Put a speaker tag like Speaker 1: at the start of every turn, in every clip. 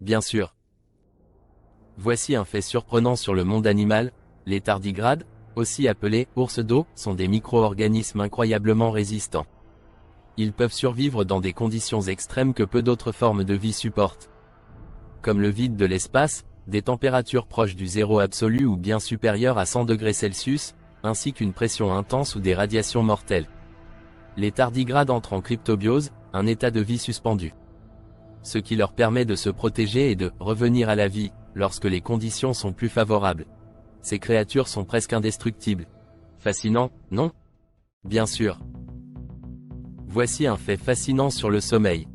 Speaker 1: Bien sûr. Voici un fait surprenant sur le monde animal, les tardigrades, aussi appelés ours d'eau, sont des micro-organismes incroyablement résistants. Ils peuvent survivre dans des conditions extrêmes que peu d'autres formes de vie supportent. Comme le vide de l'espace, des températures proches du zéro absolu ou bien supérieures à 100 degrés Celsius, ainsi qu'une pression intense ou des radiations mortelles. Les tardigrades entrent en cryptobiose, un état de vie suspendu. Ce qui leur permet de se protéger et de revenir à la vie, lorsque les conditions sont plus favorables. Ces créatures sont presque indestructibles. Fascinant, non? Bien sûr. Voici un fait fascinant sur le sommeil.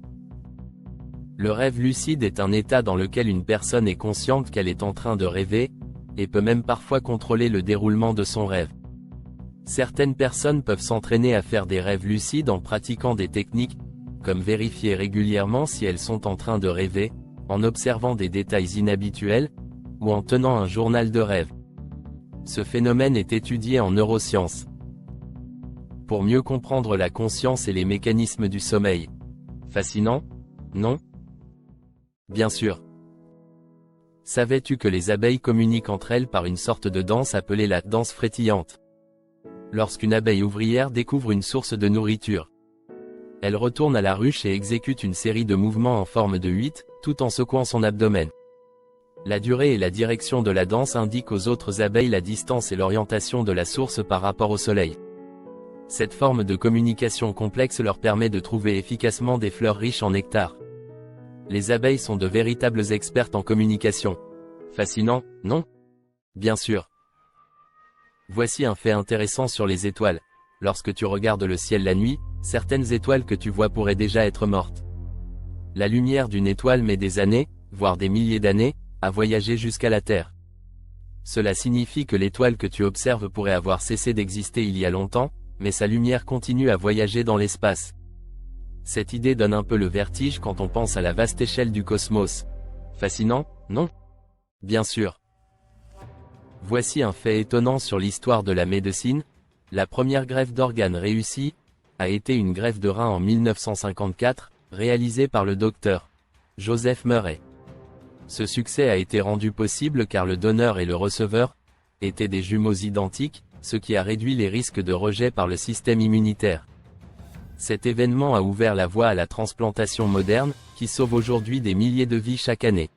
Speaker 1: Le rêve lucide est un état dans lequel une personne est consciente qu'elle est en train de rêver, et peut même parfois contrôler le déroulement de son rêve. Certaines personnes peuvent s'entraîner à faire des rêves lucides en pratiquant des techniques, comme vérifier régulièrement si elles sont en train de rêver, en observant des détails inhabituels, ou en tenant un journal de rêve. Ce phénomène est étudié en neurosciences. Pour mieux comprendre la conscience et les mécanismes du sommeil. Fascinant, non? Bien sûr. Savais-tu que les abeilles communiquent entre elles par une sorte de danse appelée la danse frétillante? Lorsqu'une abeille ouvrière découvre une source de nourriture, elle retourne à la ruche et exécute une série de mouvements en forme de 8, tout en secouant son abdomen. La durée et la direction de la danse indiquent aux autres abeilles la distance et l'orientation de la source par rapport au soleil. Cette forme de communication complexe leur permet de trouver efficacement des fleurs riches en nectar. Les abeilles sont de véritables expertes en communication. Fascinant, non? Bien sûr. Voici un fait intéressant sur les étoiles. Lorsque tu regardes le ciel la nuit, certaines étoiles que tu vois pourraient déjà être mortes. La lumière d'une étoile met des années, voire des milliers d'années, à voyager jusqu'à la Terre. Cela signifie que l'étoile que tu observes pourrait avoir cessé d'exister il y a longtemps, mais sa lumière continue à voyager dans l'espace. Cette idée donne un peu le vertige quand on pense à la vaste échelle du cosmos. Fascinant, non? Bien sûr. Voici un fait étonnant sur l'histoire de la médecine. La première greffe d'organes réussie a été une greffe de rein en 1954, réalisée par le docteur Joseph Murray. Ce succès a été rendu possible car le donneur et le receveur étaient des jumeaux identiques, ce qui a réduit les risques de rejet par le système immunitaire. Cet événement a ouvert la voie à la transplantation moderne, qui sauve aujourd'hui des milliers de vies chaque année.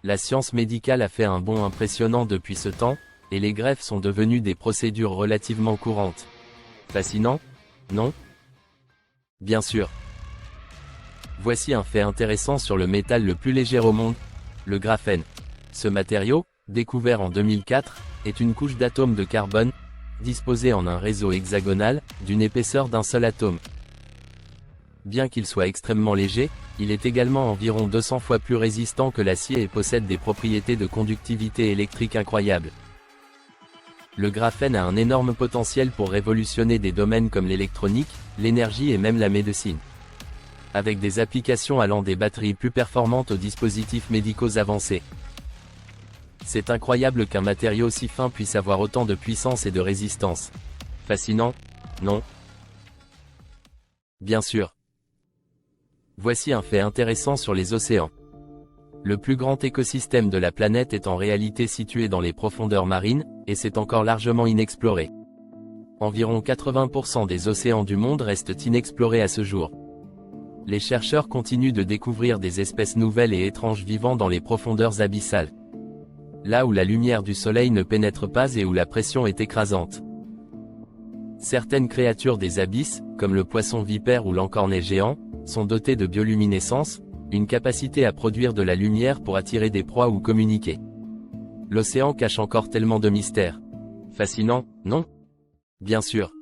Speaker 1: La science médicale a fait un bond impressionnant depuis ce temps, et les greffes sont devenues des procédures relativement courantes. Fascinant, non? Bien sûr. Voici un fait intéressant sur le métal le plus léger au monde, le graphène. Ce matériau, découvert en 2004, est une couche d'atomes de carbone, disposée en un réseau hexagonal, d'une épaisseur d'un seul atome. Bien qu'il soit extrêmement léger, il est également environ 200 fois plus résistant que l'acier et possède des propriétés de conductivité électrique incroyables. Le graphène a un énorme potentiel pour révolutionner des domaines comme l'électronique, l'énergie et même la médecine. Avec des applications allant des batteries plus performantes aux dispositifs médicaux avancés. C'est incroyable qu'un matériau si fin puisse avoir autant de puissance et de résistance. Fascinant, non? Bien sûr. Voici un fait intéressant sur les océans. Le plus grand écosystème de la planète est en réalité situé dans les profondeurs marines, et c'est encore largement inexploré. Environ 80% des océans du monde restent inexplorés à ce jour. Les chercheurs continuent de découvrir des espèces nouvelles et étranges vivant dans les profondeurs abyssales. Là où la lumière du soleil ne pénètre pas et où la pression est écrasante. Certaines créatures des abysses, comme le poisson vipère ou l'encornet géant, sont dotées de bioluminescence, une capacité à produire de la lumière pour attirer des proies ou communiquer. L'océan cache encore tellement de mystères. Fascinant, non? Bien sûr.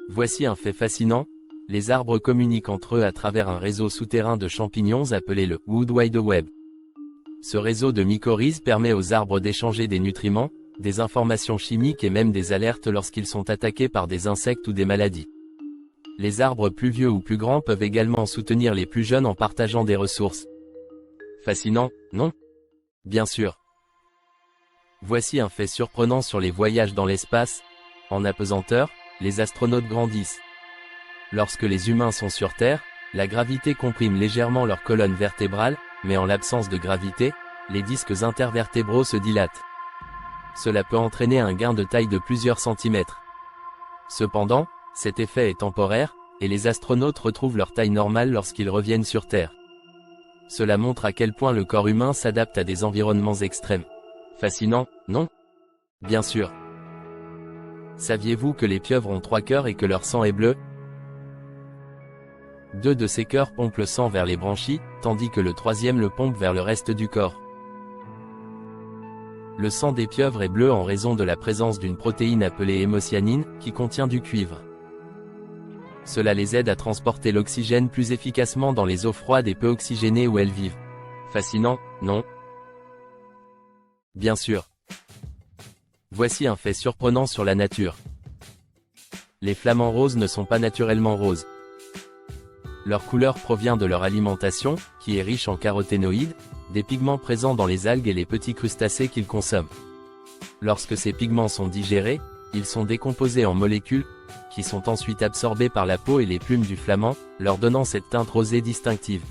Speaker 1: Voici un fait fascinant, les arbres communiquent entre eux à travers un réseau souterrain de champignons appelé le Wood Wide Web. Ce réseau de mycorhizes permet aux arbres d'échanger des nutriments, des informations chimiques et même des alertes lorsqu'ils sont attaqués par des insectes ou des maladies. Les arbres plus vieux ou plus grands peuvent également soutenir les plus jeunes en partageant des ressources. Fascinant, non? Bien sûr. Voici un fait surprenant sur les voyages dans l'espace. En apesanteur, les astronautes grandissent. Lorsque les humains sont sur Terre, la gravité comprime légèrement leur colonne vertébrale, mais en l'absence de gravité, les disques intervertébraux se dilatent. Cela peut entraîner un gain de taille de plusieurs centimètres. Cependant, cet effet est temporaire, et les astronautes retrouvent leur taille normale lorsqu'ils reviennent sur Terre. Cela montre à quel point le corps humain s'adapte à des environnements extrêmes. Fascinant, non? Bien sûr. Saviez-vous que les pieuvres ont 3 cœurs et que leur sang est bleu? 2 de ces cœurs pompent le sang vers les branchies, tandis que le 3e le pompe vers le reste du corps. Le sang des pieuvres est bleu en raison de la présence d'une protéine appelée hémocyanine, qui contient du cuivre. Cela les aide à transporter l'oxygène plus efficacement dans les eaux froides et peu oxygénées où elles vivent. Fascinant, non? Bien sûr. Voici un fait surprenant sur la nature. Les flamants roses ne sont pas naturellement roses. Leur couleur provient de leur alimentation, qui est riche en caroténoïdes, des pigments présents dans les algues et les petits crustacés qu'ils consomment. Lorsque ces pigments sont digérés, ils sont décomposés en molécules, qui sont ensuite absorbées par la peau et les plumes du flamand, leur donnant cette teinte rosée distinctive.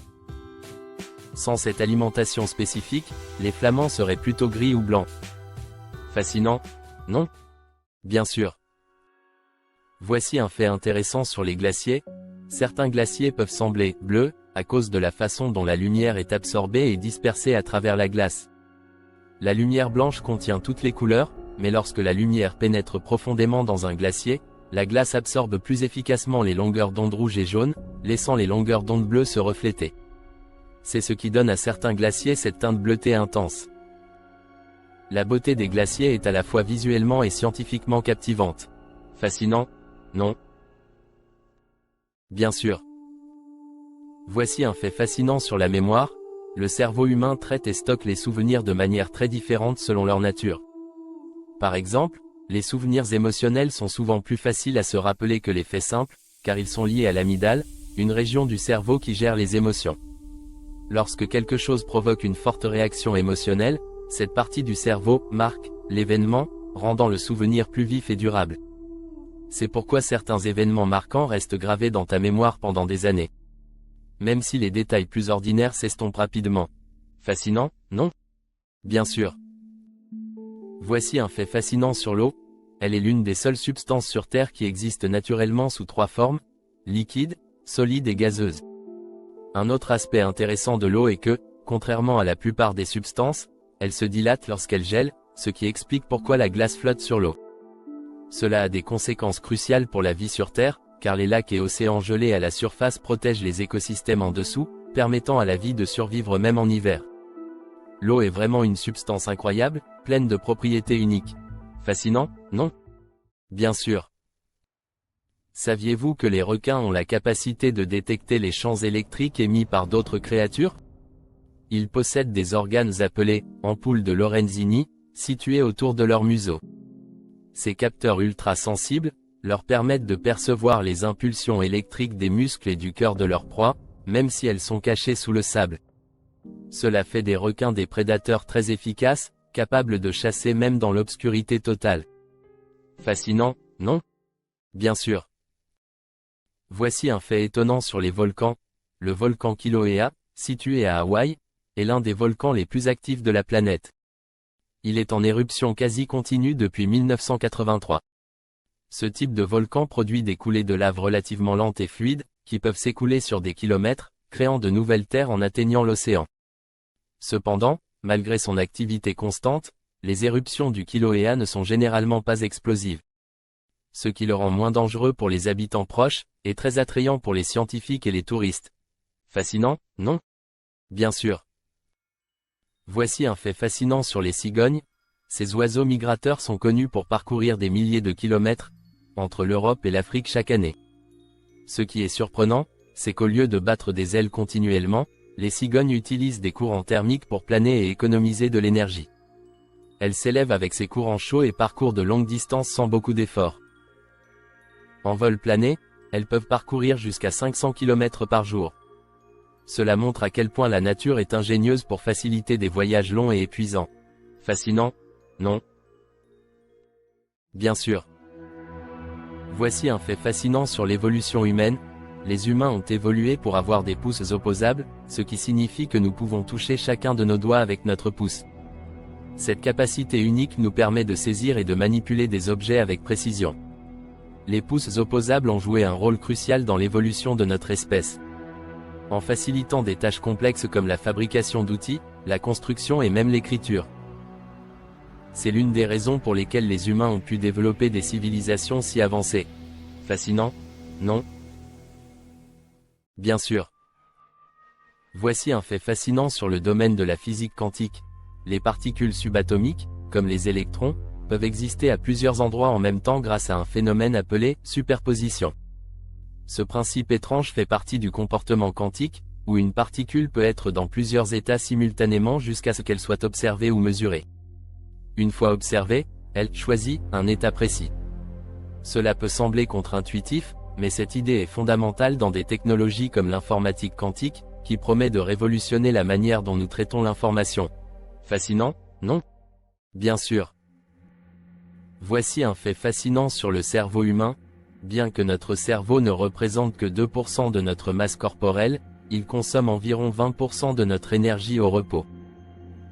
Speaker 1: Sans cette alimentation spécifique, les flamands seraient plutôt gris ou blancs. Fascinant, non? Bien sûr. Voici un fait intéressant sur les glaciers. Certains glaciers peuvent sembler bleus, à cause de la façon dont la lumière est absorbée et dispersée à travers la glace. La lumière blanche contient toutes les couleurs, mais lorsque la lumière pénètre profondément dans un glacier, la glace absorbe plus efficacement les longueurs d'onde rouges et jaunes, laissant les longueurs d'onde bleues se refléter. C'est ce qui donne à certains glaciers cette teinte bleutée intense. La beauté des glaciers est à la fois visuellement et scientifiquement captivante. Fascinant, non? Bien sûr. Voici un fait fascinant sur la mémoire. Le cerveau humain traite et stocke les souvenirs de manière très différente selon leur nature. Par exemple, les souvenirs émotionnels sont souvent plus faciles à se rappeler que les faits simples, car ils sont liés à l'amygdale, une région du cerveau qui gère les émotions. Lorsque quelque chose provoque une forte réaction émotionnelle, cette partie du cerveau marque l'événement, rendant le souvenir plus vif et durable. C'est pourquoi certains événements marquants restent gravés dans ta mémoire pendant des années. Même si les détails plus ordinaires s'estompent rapidement. Fascinant, non? Bien sûr. Voici un fait fascinant sur l'eau. Elle est l'une des seules substances sur Terre qui existe naturellement sous 3 formes, liquide, solide et gazeuse. Un autre aspect intéressant de l'eau est que, contrairement à la plupart des substances, elle se dilate lorsqu'elle gèle, ce qui explique pourquoi la glace flotte sur l'eau. Cela a des conséquences cruciales pour la vie sur Terre, car les lacs et océans gelés à la surface protègent les écosystèmes en dessous, permettant à la vie de survivre même en hiver. L'eau est vraiment une substance incroyable, pleine de propriétés uniques. Fascinant, non? Bien sûr. Saviez-vous que les requins ont la capacité de détecter les champs électriques émis par d'autres créatures? Ils possèdent des organes appelés « ampoules de Lorenzini », situés autour de leur museau. Ces capteurs ultra-sensibles leur permettent de percevoir les impulsions électriques des muscles et du cœur de leur proie, même si elles sont cachées sous le sable. Cela fait des requins des prédateurs très efficaces, capables de chasser même dans l'obscurité totale. Fascinant, non? Bien sûr. Voici un fait étonnant sur les volcans. Le volcan Kilauea, situé à Hawaï, est l'un des volcans les plus actifs de la planète. Il est en éruption quasi continue depuis 1983. Ce type de volcan produit des coulées de lave relativement lentes et fluides, qui peuvent s'écouler sur des kilomètres, créant de nouvelles terres en atteignant l'océan. Cependant, malgré son activité constante, les éruptions du Kilauea ne sont généralement pas explosives. Ce qui le rend moins dangereux pour les habitants proches, et très attrayant pour les scientifiques et les touristes. Fascinant, non? Bien sûr. Voici un fait fascinant sur les cigognes. Ces oiseaux migrateurs sont connus pour parcourir des milliers de kilomètres, entre l'Europe et l'Afrique chaque année. Ce qui est surprenant, c'est qu'au lieu de battre des ailes continuellement, les cigognes utilisent des courants thermiques pour planer et économiser de l'énergie. Elles s'élèvent avec ces courants chauds et parcourent de longues distances sans beaucoup d'efforts. En vol plané, elles peuvent parcourir jusqu'à 500 km par jour. Cela montre à quel point la nature est ingénieuse pour faciliter des voyages longs et épuisants. Fascinant, non? Bien sûr. Voici un fait fascinant sur l'évolution humaine. Les humains ont évolué pour avoir des pouces opposables, ce qui signifie que nous pouvons toucher chacun de nos doigts avec notre pouce. Cette capacité unique nous permet de saisir et de manipuler des objets avec précision. Les pouces opposables ont joué un rôle crucial dans l'évolution de notre espèce, en facilitant des tâches complexes comme la fabrication d'outils, la construction et même l'écriture. C'est l'une des raisons pour lesquelles les humains ont pu développer des civilisations si avancées. Fascinant, non? Bien sûr. Voici un fait fascinant sur le domaine de la physique quantique. Les particules subatomiques, comme les électrons, peuvent exister à plusieurs endroits en même temps grâce à un phénomène appelé superposition. Ce principe étrange fait partie du comportement quantique, où une particule peut être dans plusieurs états simultanément jusqu'à ce qu'elle soit observée ou mesurée. Une fois observée, elle choisit un état précis. Cela peut sembler contre-intuitif, mais cette idée est fondamentale dans des technologies comme l'informatique quantique, qui promet de révolutionner la manière dont nous traitons l'information. Fascinant, non? Bien sûr. Voici un fait fascinant sur le cerveau humain. Bien que notre cerveau ne représente que 2% de notre masse corporelle, il consomme environ 20% de notre énergie au repos.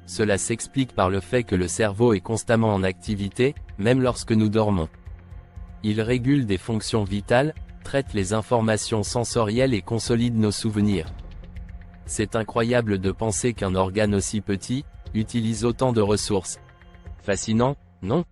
Speaker 1: Cela s'explique par le fait que le cerveau est constamment en activité, même lorsque nous dormons. Il régule des fonctions vitales, traite les informations sensorielles et consolide nos souvenirs. C'est incroyable de penser qu'un organe aussi petit utilise autant de ressources. Fascinant, non?